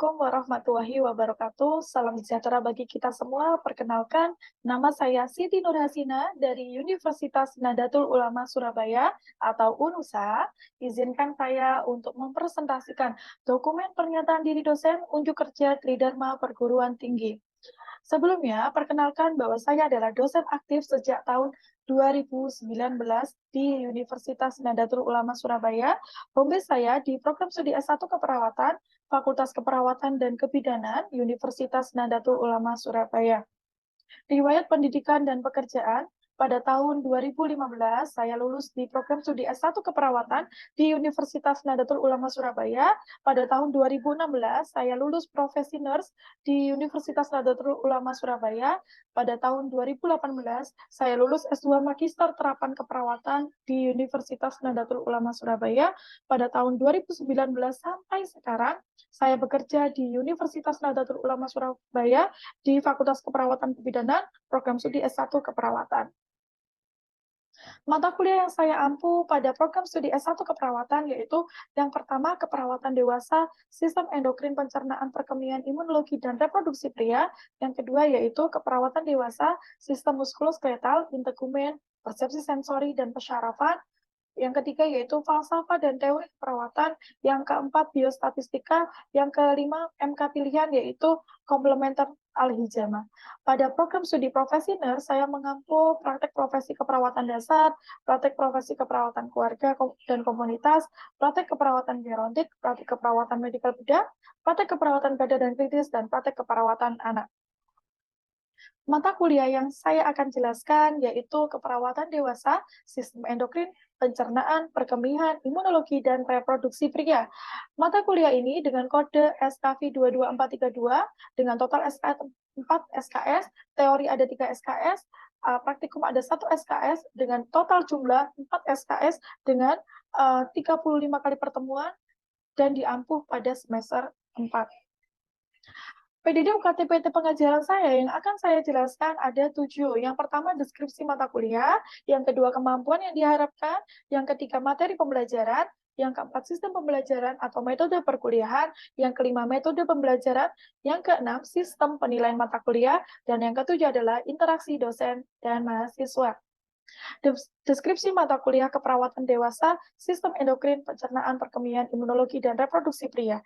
Assalamualaikum warahmatullahi wabarakatuh. Salam sejahtera bagi kita semua. Perkenalkan, nama saya Siti Nurhasina dari Universitas Nahdlatul Ulama Surabaya atau UNUSA. Izinkan saya untuk mempresentasikan dokumen pernyataan diri dosen unjuk kerja Tridharma Perguruan Tinggi. Sebelumnya, perkenalkan bahwa saya adalah dosen aktif sejak tahun 2019 di Universitas Nahdlatul Ulama Surabaya. Home base saya di program studi S1 Keperawatan, Fakultas Keperawatan dan Kebidanan, Universitas Nahdlatul Ulama Surabaya. Riwayat pendidikan dan pekerjaan, pada tahun 2015 saya lulus di program studi S1 Keperawatan di Universitas Nahdlatul Ulama Surabaya. Pada tahun 2016 saya lulus profesi nurse di Universitas Nahdlatul Ulama Surabaya. Pada tahun 2018 saya lulus S2 Magister Terapan Keperawatan di Universitas Nahdlatul Ulama Surabaya. Pada tahun 2019 sampai sekarang saya bekerja di Universitas Nahdlatul Ulama Surabaya di Fakultas Keperawatan Kebidanan, program studi S1 Keperawatan. Mata kuliah yang saya ampu pada program studi S1 Keperawatan yaitu yang pertama keperawatan dewasa, sistem endokrin pencernaan perkemian imunologi dan reproduksi pria, yang kedua yaitu keperawatan dewasa, sistem muskuloskeletal, integumen, persepsi sensori dan pesyarafan, yang ketiga yaitu falsafah dan teori perawatan, yang keempat biostatistika, yang kelima MK pilihan yaitu komplementer al-hijama. Pada program studi profesi nurse, saya mengampu praktek profesi keperawatan dasar, praktek profesi keperawatan keluarga dan komunitas, praktek keperawatan gerontik, praktek keperawatan medikal bedah, praktek keperawatan gada dan kritis, dan praktek keperawatan anak. Mata kuliah yang saya akan jelaskan yaitu keperawatan dewasa, sistem endokrin, pencernaan, perkemihan, imunologi, dan reproduksi pria. Mata kuliah ini dengan kode SKV 22432 dengan total 4 SKS, teori ada 3 SKS, praktikum ada 1 SKS dengan total jumlah 4 SKS dengan 35 kali pertemuan dan diampuh pada semester 4. PDD UKT-PT pengajaran saya yang akan saya jelaskan ada 7. Yang pertama, deskripsi mata kuliah. Yang kedua, kemampuan yang diharapkan. Yang ketiga, materi pembelajaran. Yang keempat, sistem pembelajaran atau metode perkuliahan. Yang kelima, metode pembelajaran. Yang keenam, sistem penilaian mata kuliah. Dan yang ketujuh adalah interaksi dosen dan mahasiswa. Deskripsi mata kuliah keperawatan dewasa, sistem endokrin, pencernaan, perkemian, imunologi, dan reproduksi pria.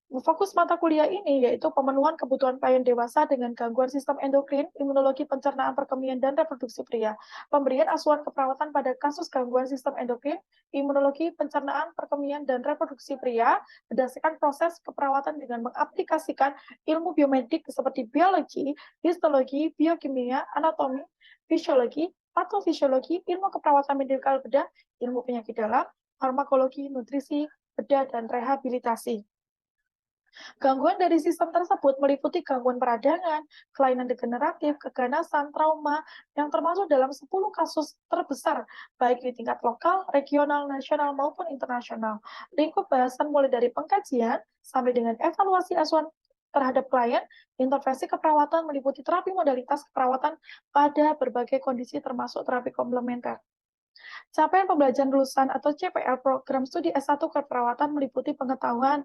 Fokus mata kuliah ini yaitu pemenuhan kebutuhan klien dewasa dengan gangguan sistem endokrin, imunologi, pencernaan, perkemian, dan reproduksi pria. Pemberian asuhan keperawatan pada kasus gangguan sistem endokrin, imunologi, pencernaan, perkemian, dan reproduksi pria berdasarkan proses keperawatan dengan mengaplikasikan ilmu biomedik seperti biologi, histologi, biokimia, anatomi, fisiologi, patofisiologi, ilmu keperawatan medikal bedah, ilmu penyakit dalam, farmakologi, nutrisi, bedah, dan rehabilitasi. Gangguan dari sistem tersebut meliputi gangguan peradangan, kelainan degeneratif, keganasan, trauma, yang termasuk dalam 10 kasus terbesar, baik di tingkat lokal, regional, nasional, maupun internasional. Lingkup bahasan mulai dari pengkajian sampai dengan evaluasi asuhan terhadap klien, intervensi keperawatan meliputi terapi modalitas keperawatan pada berbagai kondisi termasuk terapi komplementer. Capaian pembelajaran lulusan atau CPL program studi S1 keperawatan meliputi pengetahuan,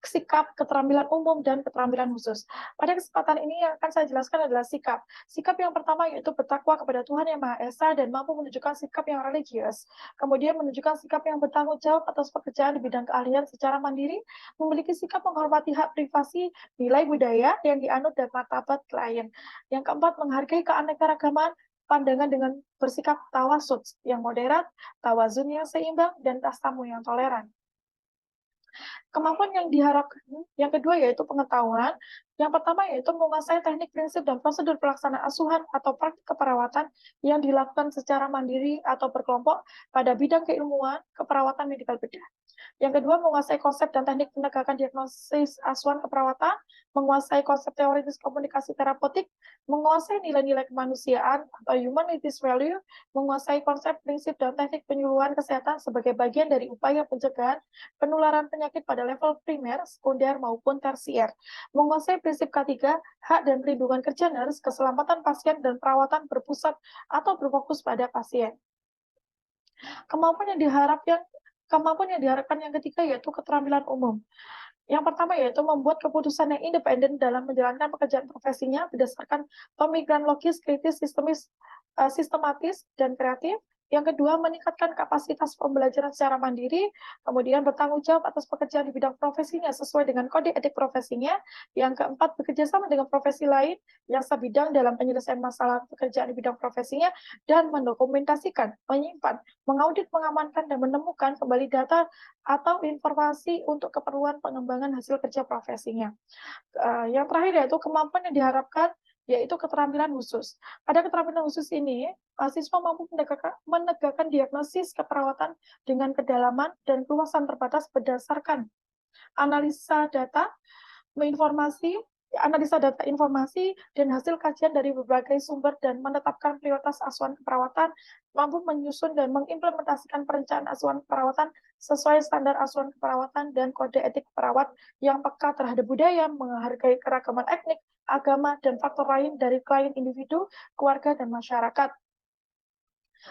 sikap, keterampilan umum, dan keterampilan khusus. Pada kesempatan ini yang akan saya jelaskan adalah sikap. Sikap yang pertama yaitu bertakwa kepada Tuhan Yang Maha Esa dan mampu menunjukkan sikap yang religius. Kemudian menunjukkan sikap yang bertanggung jawab atas pekerjaan di bidang keahlian secara mandiri, memiliki sikap menghormati hak privasi, nilai budaya yang dianut dan martabat klien. Yang keempat, menghargai keanekaragaman, pandangan dengan bersikap tawasud yang moderat, tawazun yang seimbang, dan tasamu yang toleran. Kemampuan yang diharapkan, yang kedua yaitu pengetahuan. Yang pertama yaitu menguasai teknik, prinsip, dan prosedur pelaksanaan asuhan atau praktik keperawatan yang dilakukan secara mandiri atau berkelompok pada bidang keilmuan keperawatan medikal bedah. Yang kedua, menguasai konsep dan teknik penegakan diagnosis asuhan keperawatan, menguasai konsep teoritis komunikasi terapeutik, menguasai nilai-nilai kemanusiaan atau humanities value, menguasai konsep, prinsip, dan teknik penyuluhan kesehatan sebagai bagian dari upaya pencegahan penularan penyakit pada level primer, sekunder, maupun tersier, menguasai prinsip K3, hak dan perlindungan kerja nurse, keselamatan pasien, dan perawatan berpusat atau berfokus pada pasien. Kemampuan yang diharapkan yang ketiga yaitu keterampilan umum. Yang pertama yaitu membuat keputusan yang independen dalam menjalankan pekerjaan profesinya berdasarkan pemikiran logis, kritis, sistematis, dan kreatif. Yang kedua, meningkatkan kapasitas pembelajaran secara mandiri, kemudian bertanggung jawab atas pekerjaan di bidang profesinya sesuai dengan kode etik profesinya. Yang keempat, bekerja sama dengan profesi lain yang sebidang dalam penyelesaian masalah pekerjaan di bidang profesinya, dan mendokumentasikan, menyimpan, mengaudit, mengamankan, dan menemukan kembali data atau informasi untuk keperluan pengembangan hasil kerja profesinya. Yang terakhir yaitu kemampuan yang diharapkan yaitu keterampilan khusus. Pada keterampilan khusus ini, mahasiswa mampu menegakkan diagnosis keperawatan dengan kedalaman dan keluasan terbatas berdasarkan analisa data, analisa data informasi, dan hasil kajian dari berbagai sumber dan menetapkan prioritas asuhan keperawatan, mampu menyusun dan mengimplementasikan perencanaan asuhan keperawatan sesuai standar asuhan keperawatan dan kode etik perawat yang peka terhadap budaya, menghargai keragaman etnik, agama, dan faktor lain dari klien individu, keluarga, dan masyarakat.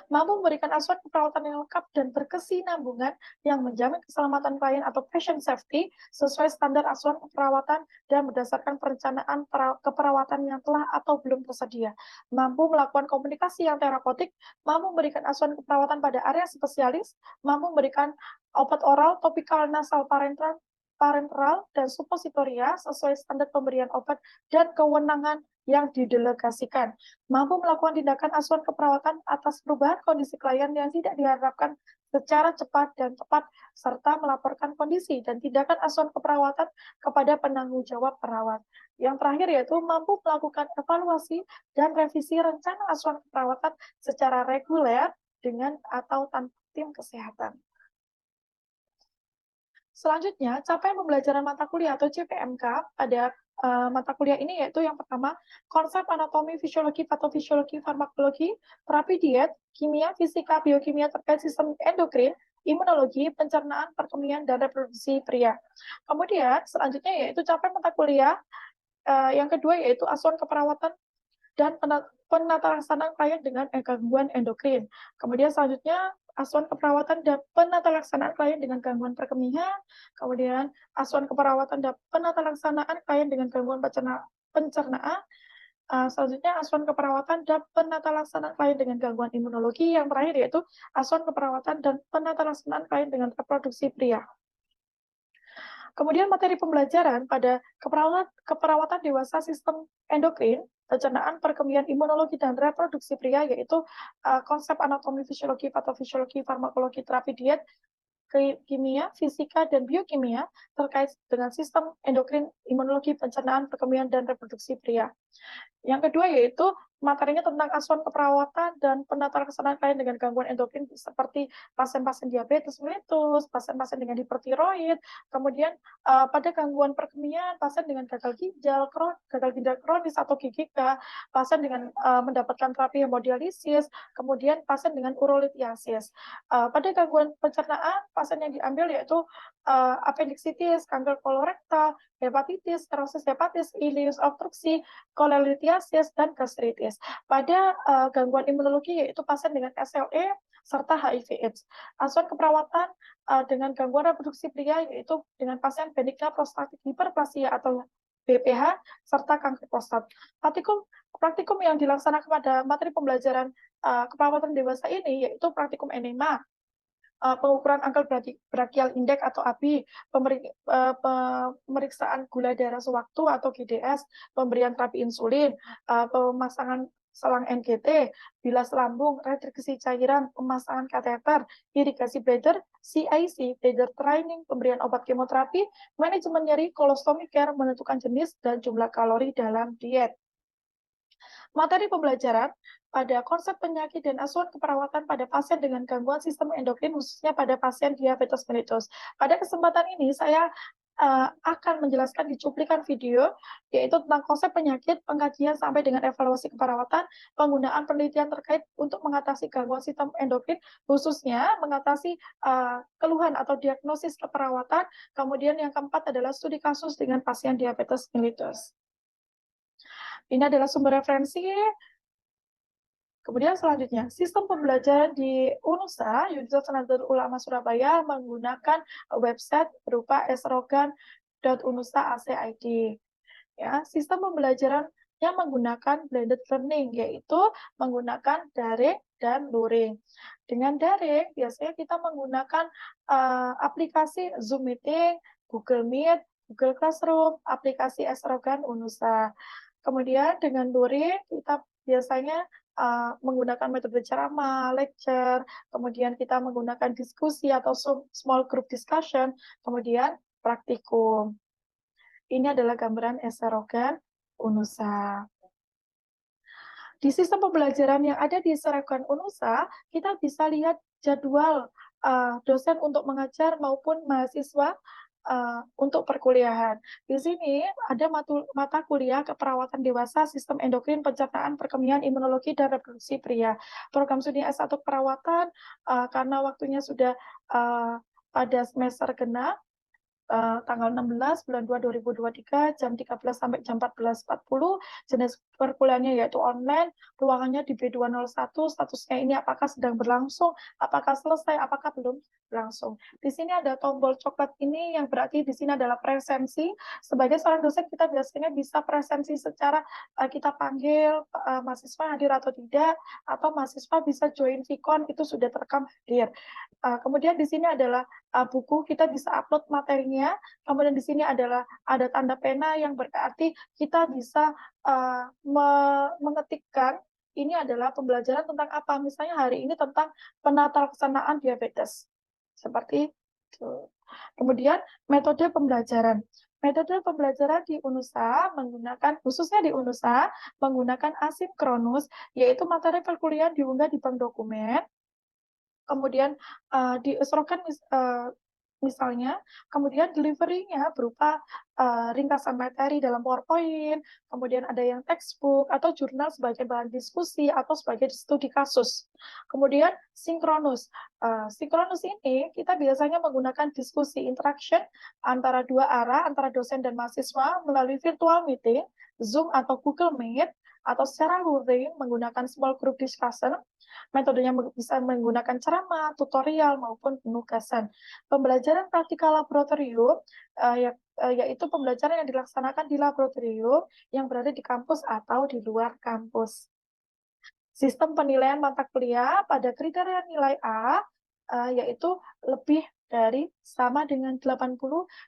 Mampu memberikan asuhan keperawatan yang lengkap dan berkesinambungan yang menjamin keselamatan klien atau patient safety sesuai standar asuhan keperawatan dan berdasarkan perencanaan keperawatan yang telah atau belum tersedia. Mampu melakukan komunikasi yang terapeutik, mampu memberikan asuhan keperawatan pada area spesialis, mampu memberikan obat oral, topikal, nasal, parenteral, dan supositoria sesuai standar pemberian obat dan kewenangan yang didelegasikan. Mampu melakukan tindakan asuhan keperawatan atas perubahan kondisi klien yang tidak diharapkan secara cepat dan tepat, serta melaporkan kondisi dan tindakan asuhan keperawatan kepada penanggung jawab perawat. Yang terakhir yaitu mampu melakukan evaluasi dan revisi rencana asuhan keperawatan secara reguler dengan atau tanpa tim kesehatan. Selanjutnya, capaian pembelajaran mata kuliah atau CPMK pada mata kuliah ini yaitu yang pertama, konsep anatomi, fisiologi, patofisiologi, farmakologi, terapi diet, kimia, fisika, biokimia terkait sistem endokrin, imunologi, pencernaan, perkemian, dan reproduksi pria. Kemudian, selanjutnya yaitu capaian mata kuliah yang kedua yaitu asuhan keperawatan dan penata laksanaan klien dengan gangguan endokrin. Kemudian selanjutnya asuhan keperawatan dan penata laksanaan klien dengan gangguan perkemihan, kemudian asuhan keperawatan dan penata laksanaan klien dengan gangguan pencernaan, selanjutnya asuhan keperawatan dan penata laksanaan klien dengan gangguan imunologi, yang terakhir yaitu asuhan keperawatan dan penata laksanaan klien dengan reproduksi pria. Kemudian materi pembelajaran pada keperawatan dewasa sistem endokrin, pencernaan, perkemian, imunologi, dan reproduksi pria, yaitu konsep anatomi, fisiologi, patofisiologi, farmakologi, terapi diet, kimia, fisika, dan biokimia terkait dengan sistem endokrin, imunologi, pencernaan, perkemian, dan reproduksi pria. Yang kedua yaitu materinya tentang asuhan keperawatan dan penata laksanaan klien dengan gangguan endokrin seperti pasien-pasien diabetes mellitus, pasien-pasien dengan hipertiroid, kemudian pada gangguan perkemian, pasien dengan gagal ginjal kronis atau GGK, pasien dengan mendapatkan terapi hemodialisis, kemudian pasien dengan urolitiasis. Pada gangguan pencernaan, pasien yang diambil yaitu appendicitis, kanker kolorektal, hepatitis, cirrhosis hepatis, ileus obstruksi, kolelitiasis, dan gastritis. Pada gangguan imunologi yaitu pasien dengan SLE serta HIV/AIDS. Asuhan keperawatan dengan gangguan reproduksi pria yaitu dengan pasien benigna prostatik hiperplasia atau BPH serta kanker prostat. Praktikum yang dilaksanakan pada materi pembelajaran keperawatan dewasa ini yaitu praktikum enema, pengukuran angka brachial index atau ABI, pemeriksaan gula darah sewaktu atau GDS, pemberian terapi insulin, pemasangan selang NGT, bilas lambung, retriksi cairan, pemasangan kateter, irigasi bladder, CIC, bladder training, pemberian obat kemoterapi, manajemen nyeri, kolostomi care, menentukan jenis dan jumlah kalori dalam diet. Materi pembelajaran pada konsep penyakit dan asuhan keperawatan pada pasien dengan gangguan sistem endokrin, khususnya pada pasien diabetes mellitus. Pada kesempatan ini, saya akan menjelaskan di cuplikan video, yaitu tentang konsep penyakit, pengkajian sampai dengan evaluasi keperawatan, penggunaan penelitian terkait untuk mengatasi gangguan sistem endokrin, khususnya mengatasi keluhan atau diagnosis keperawatan. Kemudian yang keempat adalah studi kasus dengan pasien diabetes mellitus. Ini adalah sumber referensi. Kemudian selanjutnya, sistem pembelajaran di UNUSA, Universitas Nahdlatul Ulama Surabaya, menggunakan website berupa Esrogan www.unusa.ac.id. Ya, sistem pembelajaran yang menggunakan blended learning, yaitu menggunakan daring dan luring. Dengan daring, biasanya kita menggunakan aplikasi Zoom Meeting, Google Meet, Google Classroom, aplikasi Esrogan Unusa. Kemudian dengan luring, kita biasanya menggunakan metode ceramah, lecture, kemudian kita menggunakan diskusi atau small group discussion, kemudian praktikum. Ini adalah gambaran Esrogan Unusa. Di sistem pembelajaran yang ada di Esrogan Unusa, kita bisa lihat jadwal dosen untuk mengajar maupun mahasiswa untuk perkuliahan. Di sini ada mata kuliah keperawatan dewasa, sistem endokrin, pencernaan, perkemihan, imunologi, dan reproduksi pria. Program studi S1 keperawatan, karena waktunya sudah pada semester genap, tanggal 16 bulan 2 2023 jam 13 sampai jam 14.40, jenis perkuliahannya yaitu online, ruangannya di B201, statusnya ini apakah sedang berlangsung, apakah selesai, apakah belum berlangsung. Di sini ada tombol coklat ini yang berarti di sini adalah presensi. Sebagai seorang dosen kita biasanya bisa presensi secara kita panggil mahasiswa hadir atau tidak, atau mahasiswa bisa join Vicon, itu sudah terekam hadir. Kemudian di sini adalah buku, kita bisa upload materinya. Kemudian di sini adalah ada tanda pena yang berarti kita bisa mengetikkan ini adalah pembelajaran tentang apa. Misalnya hari ini tentang penata laksanaan diabetes. Seperti itu. Kemudian metode pembelajaran. Metode pembelajaran di Unusa menggunakan, khususnya di Unusa, menggunakan asinkronus, yaitu materi perkuliahan diunggah di bank dokumen. Kemudian di Esrogan misalnya, kemudian delivery-nya berupa ringkasan materi dalam PowerPoint, kemudian ada yang textbook atau jurnal sebagai bahan diskusi atau sebagai studi kasus. Kemudian sinkronus. Sinkronus ini kita biasanya menggunakan diskusi interaction antara dua arah, antara dosen dan mahasiswa melalui virtual meeting, Zoom atau Google Meet, atau secara luring menggunakan small group discussion. Metodenya bisa menggunakan ceramah, tutorial, maupun penugasan. Pembelajaran praktikal laboratorium, yaitu pembelajaran yang dilaksanakan di laboratorium yang berada di kampus atau di luar kampus. Sistem penilaian mata kuliah pada kriteria nilai A, yaitu lebih dari sama dengan 80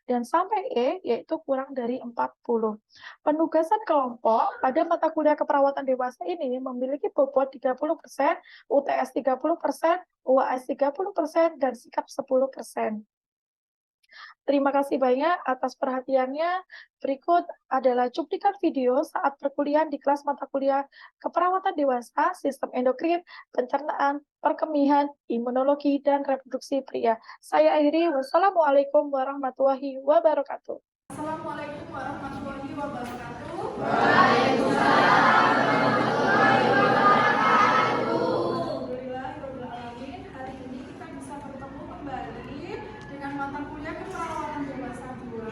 dan sampai E yaitu kurang dari 40. Penugasan kelompok pada mata kuliah keperawatan dewasa ini memiliki bobot 30%, UTS 30%, UAS 30%, dan sikap 10%. Terima kasih banyak atas perhatiannya. Berikut adalah cuplikan video saat perkuliahan di kelas mata kuliah keperawatan dewasa, sistem endokrin, pencernaan, perkemihan, imunologi, dan reproduksi pria. Saya akhiri. Wassalamualaikum warahmatullahi wabarakatuh. Assalamualaikum warahmatullahi wabarakatuh. Waalaikumsalam. Alhamdulillahirrahmanirrahim. Hari ini kita bisa bertemu kembali dengan mata kuliah keperawatan dewasa 2.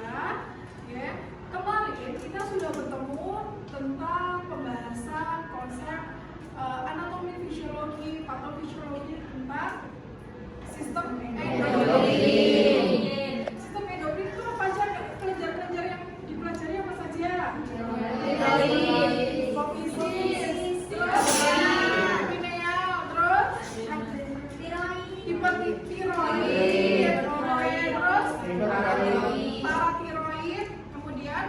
Ya. Kemarin kita sudah bertemu tentang pembahasan konsep anatomi fisiologi, patofisiologi tentang sistem endokrin. Sistem endokrin itu apa aja? Kelenjar-kelenjar yang dipelajari apa saja? Hipofisis, terus pineal, terus hipertiroid, terus paratiroid, kemudian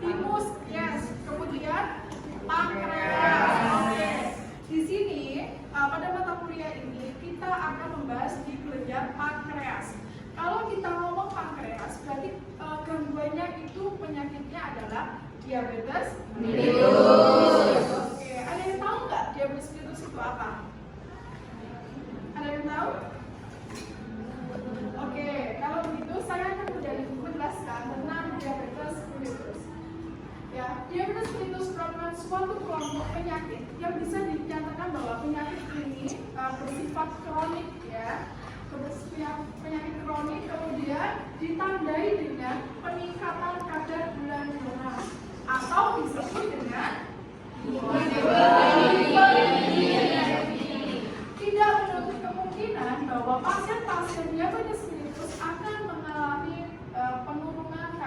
timus, yes, kemudian pankreas. Oke. Di sini pada mata kuliah ini kita akan membahas di kelenjar pankreas. Kalau kita ngomong pankreas, berarti gangguannya itu penyakitnya adalah diabetes mellitus. Oke, ada yang tahu nggak diabetes mellitus itu apa? Ada yang tahu? Oke, kalau begitu saya akan menjelaskan tentang diabetes mellitus. Ya, diabetes mellitus merupakan suatu kelompok penyakit yang bisa dinyatakan bahwa penyakit ini bersifat kronik, ya. Penyakit kronik kemudian ditandai dengan peningkatan kadar gula darah atau disebut dengan tidak menutup kemungkinan bahwa pasien-pasien diabetes mellitus akan mengalami penurunan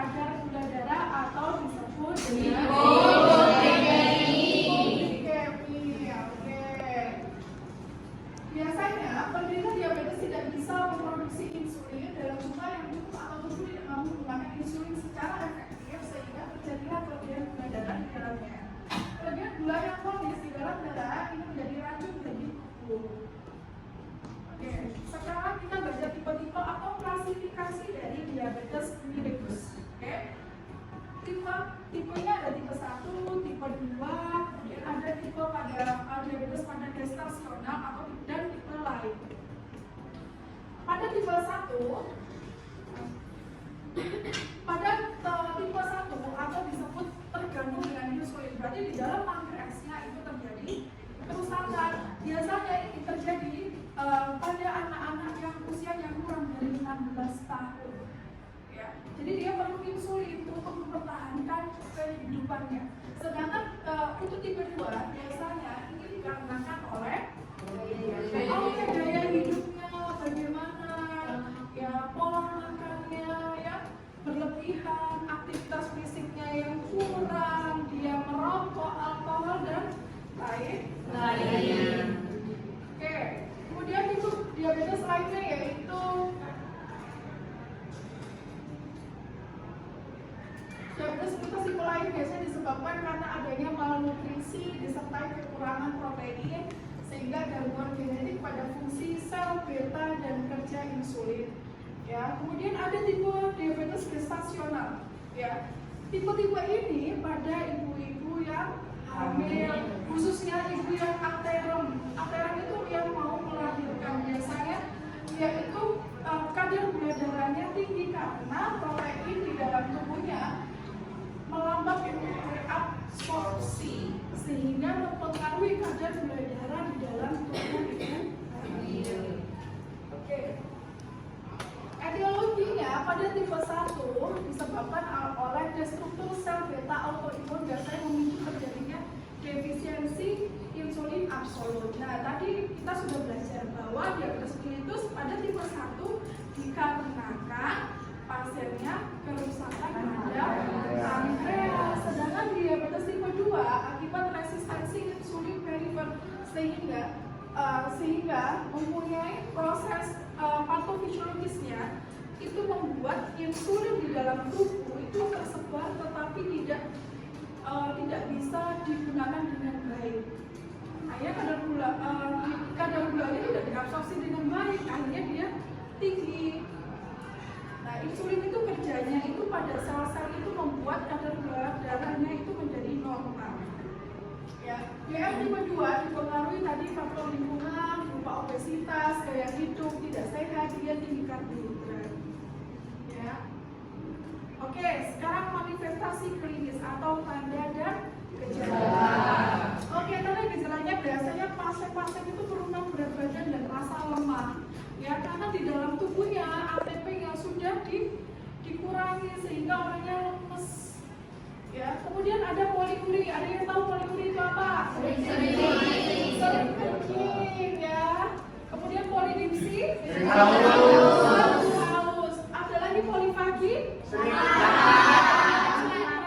tipenya ada tipe 1, tipe 2, kemudian ada tipe pada diabetes pada gestasional atau dan tipe lain. Pada tipe 1, atau disebut tergantung dengan insulin, berarti di dalam pankreasnya itu terjadi kerusakan. Biasanya ini terjadi pada anak-anak yang usianya kurang dari 16 tahun. Ya, jadi dia perlu insulin untuk mempertahankan kehidupannya. Sedangkan untuk tipe 2 biasanya ini dikarenakan oleh gaya hidupnya, bagaimana ya pola makannya ya berlebihan, aktivitas fisiknya yang kurang, dia merokok, alkohol dan lain. Oke, kemudian itu diabetes lainnya yaitu diabetes tipe lain biasanya disebabkan karena adanya malnutrisi disertai kekurangan protein sehingga gangguan genetik pada fungsi sel beta dan kerja insulin. Ya, kemudian ada tipe diabetes gestasional. Ya, tipe-tipe ini pada ibu-ibu yang hamil, khususnya ibu yang akterum. Akterum itu yang mau melahirkan. Biasanya yaitu kadar gula darahnya tinggi karena protein di dalam tubuhnya melambat reabsorpsi sehingga mempengaruhi kadar gula darah di dalam tubuh ibu hamil. Oke. Etiologinya pada tipe 1 disebabkan oleh destruktur sel beta autoimun biasanya memicu terjadinya defisiensi insulin absolut. Nah, tadi kita sudah belajar bahwa diabetes mellitus pada tipe 1 dikarenakan pasiennya kerusakan pada pankreas. Sedangkan diabetes tipe 2 akibat resistensi insulin perifer sehingga mempunyai proses patofisiologisnya itu membuat insulin di dalam tubuh itu tersebar tetapi tidak bisa digunakan dengan baik. Akhirnya kadar gulanya tidak diabsorpsi dengan baik, akhirnya dia tinggi. Nah, insulin itu kerjanya itu pada sel-sel itu membuat kadar gula darahnya itu menjadi normal. Ya, DM tipe 2 dipengaruhi tadi faktor lingkungan, berupa obesitas, gaya hidup tidak sehat, dia tinggi karbohidrat. Ya. Oke, sekarang manifestasi klinis atau tanda dan gejala. Oke, tanda gejalanya biasanya pasien-pasien itu keluhan berat badan dan rasa lemah. Ya, karena di dalam tubuhnya ATP yang sudah dikurangi sehingga orangnya lemes. Ya, kemudian ada poliuri. Ada yang tahu poliuri itu apa? Sering kencing, ya. Kemudian polidipsi, haus. Ada lagi polifagi,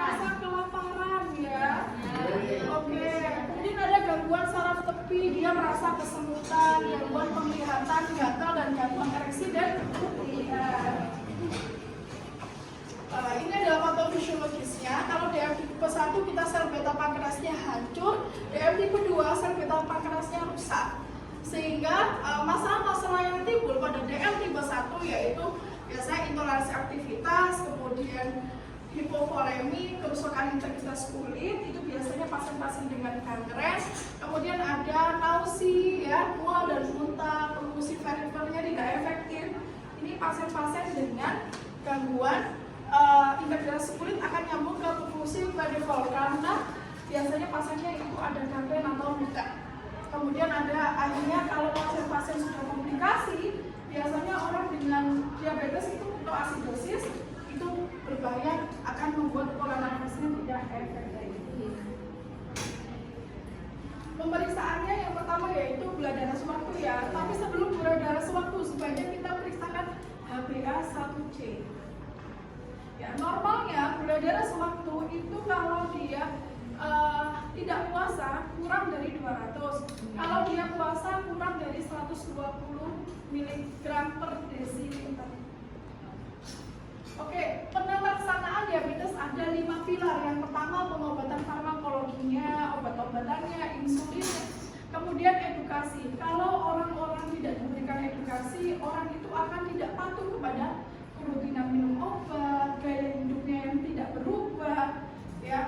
rasa kelaparan, ya. Oke. Kemudian ada gangguan saraf tepi, dia merasa kesemutan, gangguan penglihatan, gatal dan gangguan ereksi dan kutihan. Ini adalah patofisiologisnya. Kalau DM tipe 1 kita sel beta pankreasnya hancur, DM tipe 2 sel beta pankreasnya rusak. Sehingga masalah-masalah yang timbul pada DM tipe 1 yaitu biasanya intoleransi aktivitas, kemudian hipovolemi, kerusakan integritas kulit, itu biasanya pasien-pasien dengan kanker. Kemudian ada nausi, ya, mual dan muntah, fungsi perifernya tidak efektif. Ini pasien-pasien dengan gangguan integritas kulit akan nyambung ke fungsi peripheral karena biasanya pasiennya itu ada gangren atau luka. Kemudian ada akhirnya kalau pasien-pasien sudah komplikasi, biasanya orang dengan diabetes itu ketoasidosis itu berbahaya, akan membuat pola nafasnya tidak efektif. Pemeriksaannya yang pertama yaitu gula darah sewaktu, ya. Tapi sebelum gula darah sewaktu sebaiknya kita periksakan HbA1c. Ya, normalnya gula darah sewaktu itu kalau dia tidak puasa kurang dari 200. Kalau dia puasa kurang dari 120 mg per desiliter. Oke, penelaksanaan diabetes ada 5 pilar. Yang pertama pengobatan farmakologinya, obat-obatannya, insulinnya. Kemudian edukasi. Kalau orang-orang tidak diberikan edukasi, orang itu akan tidak patuh kepada kerutinan minum obat, gaya hidupnya yang tidak berubah, ya.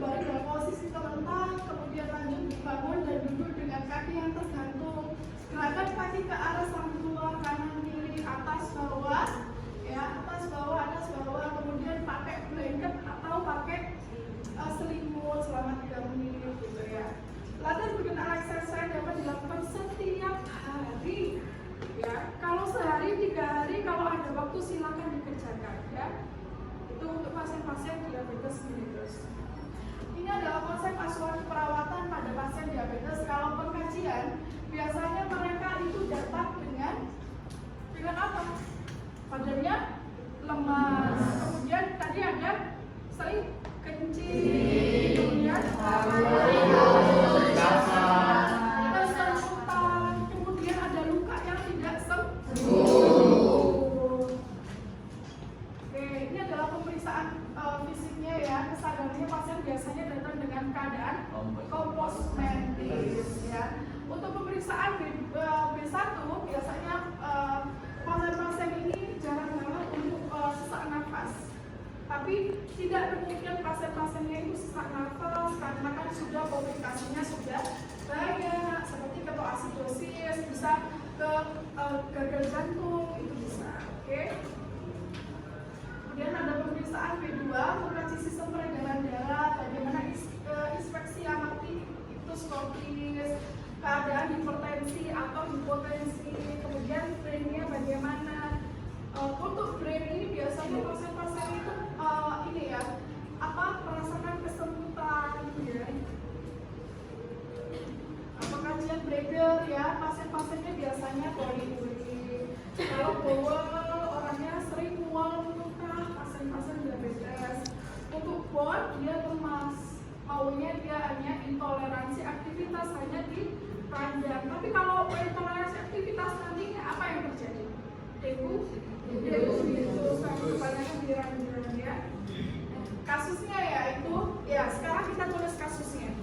berbaring dalam posisi terlentang, kemudian lanjut bangun dan duduk dengan kaki yang tergantung. Gerakan kaki ke arah sang tua, kanan kiri, atas bawah, ya atas bawah, kemudian pakai blanket atau pakai selimut selama 3 menit gitu ya. Latihan penggunaan exercise dapat dilakukan setiap hari. Ya, kalau sehari 3 hari, kalau ada waktu silakan dikerjakan ya. Itu untuk pasien-pasien diabetes mellitus. Ini adalah konsep asuhan perawatan pada pasien diabetes. Kalau pengkajian, biasanya mereka itu datang dengan apa? Badannya lemas. Kemudian tadi ada sering kencing, kemudian kemudian ada luka yang tidak sembuh. Oke, ini adalah pemeriksaan fisiknya ya. Kesadarannya pasien biasanya datang dengan keadaan kompos mentis ya. Untuk pemeriksaan B1 biasanya pasien-pasien ini jarang banget untuk sesak nafas. Tapi tidak kemungkinan pasien-pasiennya itu sesak nafas karena kan sudah komplikasinya sudah banyak, seperti ketoasidosis, bisa ke gagal jantung, itu bisa. Oke. Kemudian ada pemeriksaan B2, mengkaji sistem peredaran darah, bagaimana inspeksi amati itu skopis, keadaan hipertensi atau hipotensi, kemudian brainnya bagaimana. Untuk brain ini biasanya pasien-pasien itu ini ya, merasakan kesemutan ya. Pengkajian Brader ya, pasien-pasiennya biasanya poliuria. Kalau bawel orangnya sering mual muntah, pasien-pasien diabetes. Untuk bone dia lemas, maunya dia hanya intoleransi aktivitas hanya di ranjang. Tapi kalau intoleransi aktivitas nantinya apa yang terjadi? Debu gitu, kebanyakan di ranjang ya. Kasusnya ya itu, ya sekarang kita tulis kasusnya.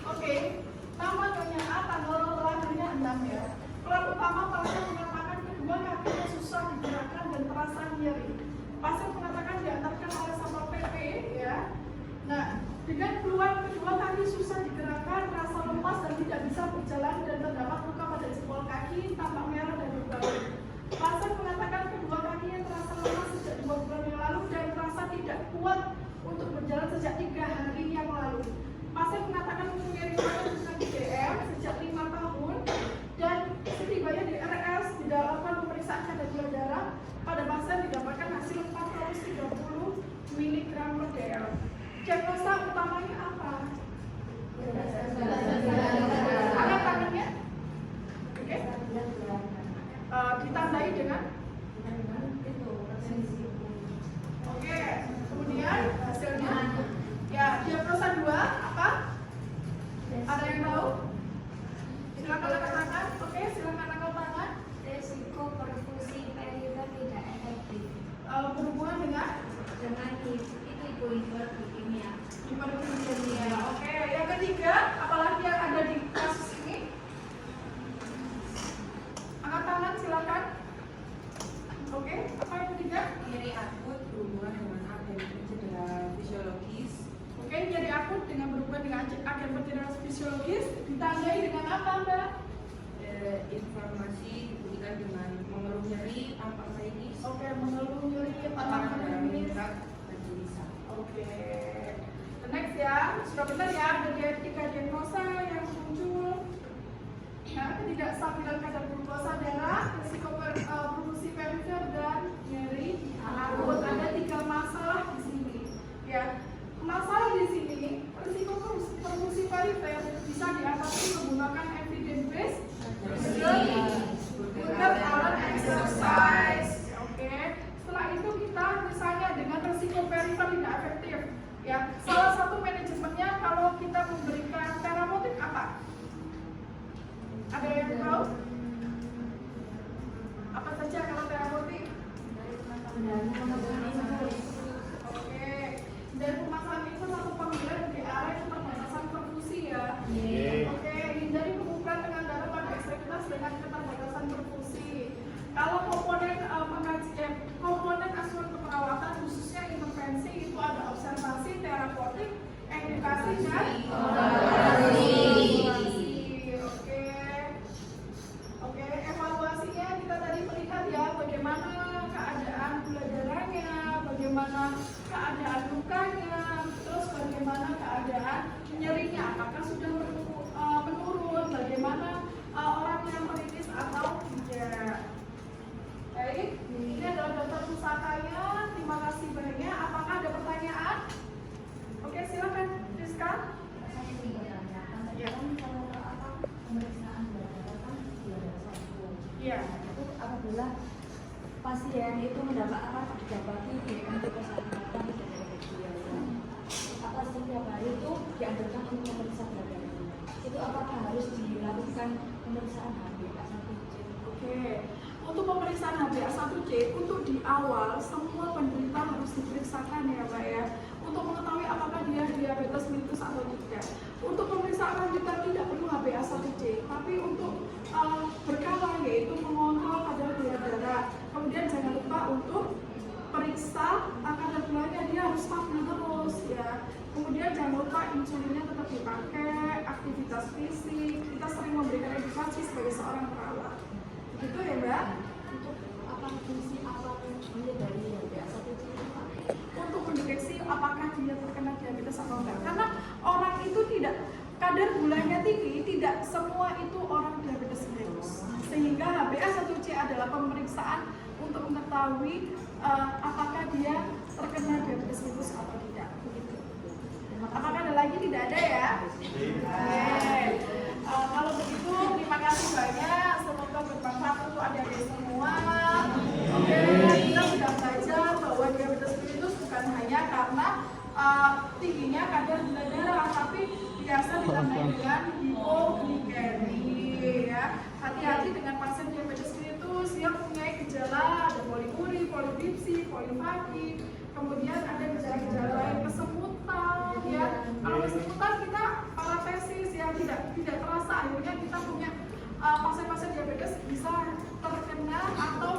Oke, nama nyonya A, tanggal lahirnya 6 ya. Keluhan utama pasien mengatakan kedua kakinya susah digerakkan dan terasa nyeri. Pasien mengatakan diantarkan oleh satpol PP ya. Nah, dengan keluhan kedua kaki susah digerakkan, rasa lemas dan tidak bisa berjalan dan terdapat luka pada jempol kaki, tampak merah dan berbau. Pasien mengatakan kedua kakinya terasa lemas sejak 2 bulan yang lalu dan terasa tidak kuat untuk berjalan sejak 3 hari yang lalu. Pasien mengatakan mempunyai riwayat dengan IBM sejak 5 tahun dan setibanya di RS dilakukan pemeriksaan kadar gula darah. Pada pasien didapatkan hasil 430 mg per dl. Diagnosa utamanya apa? Angkat tangannya. Oke. Ditandai dengan oke, kemudian hasilnya ya, diagnosa 2 apa? Ada yang tahu? Silakan angkat tangan. Oke, silakan angkat tangan. Resiko perfusi perifer tidak efektif. Berhubungan dengan hipohidrolikemia. Hipohidrolikemia. Oke, yang ketiga, apalagi yang ada di kasus ini? Angkat tangan, silakan. Oke, apa yang ketiga? Nyeri akut berhubungan dengan agen cedera fisiologis. Oke, nyeri akut dengan berhubungan dengan agen cedera fisiologis. Ditandai dengan apa, Mbak? Informasi diberikan dengan mengeluh nyeri, appendicitis. Oke, mengeluh nyeri, Tekanan dalam appendicitis. lingkar dan gelisah. Oke. The next ya, sudah benar ya, ada 3 diagnosa yang muncul. Nah, ketidakstabilan kadar glukosa darah, risiko perfusi perifer dan nyeri akut. Ada 3 masalah di sini. Ya, masalah di sini risiko perfusi perifer bisa diatasi menggunakan evidence based good alat exercise. Oke. Setelah itu kita misalnya dengan risiko perifer tidak efektif. Ya, salah satu manajemennya kalau kita memberikan terapotik apa? Ada yang tahu? Apa adalah pasien itu mendapatkan didapati dengan kesehatan apa setiap hari itu dianjurkan untuk memeriksa berat badan. Itu apakah harus dilakukan pemeriksaan HbA1c? Oke, untuk pemeriksaan HbA1c untuk di awal semua penderita harus diperiksakan ya Pak ya, untuk mengetahui apakah dia diabetes mellitus atau tidak. Untuk pemeriksaan lanjutan tidak perlu HbA1c, tapi untuk berkala yaitu mengontrol kadar gula darah. Kemudian jangan lupa untuk periksa kadar gulanya dia harus stabil terus ya. Kemudian jangan lupa insulinnya tetap dipakai, aktivitas fisik, kita sering memberikan edukasi sebagai seorang perawat. Begitu ya Mbak? Untuk apa fungsi apa dari HbA1c itu Pak? Untuk mendeteksi apakah dia terkena diabetes atau enggak. Karena orang itu tidak, kadar gulanya tinggi, tidak semua itu orang diabetes mellitus. Sehingga HbA1c adalah pemeriksaan untuk mengetahui apakah dia terkena diabetes mellitus atau tidak. Begitu. Apakah ada lagi? Tidak ada ya? Oke. Kalau begitu terima kasih banyak. Semoga bermanfaat untuk adik-adik semua. Oke, kita sudah belajar bahwa diabetes mellitus bukan hanya karena tingginya kadar gula darah, tapi biasa ditandai dengan hipoglikemi ya. Hati-hati dengan pasien diabetes mellitus yang mempunyai gejala ada poliuri, polidipsi, polifagi, kemudian ada gejala-gejala lain kesemutan ya. Kalau kesemutan kita paratesis ya, tidak terasa, akhirnya kita punya pasien-pasien diabetes bisa terkena atau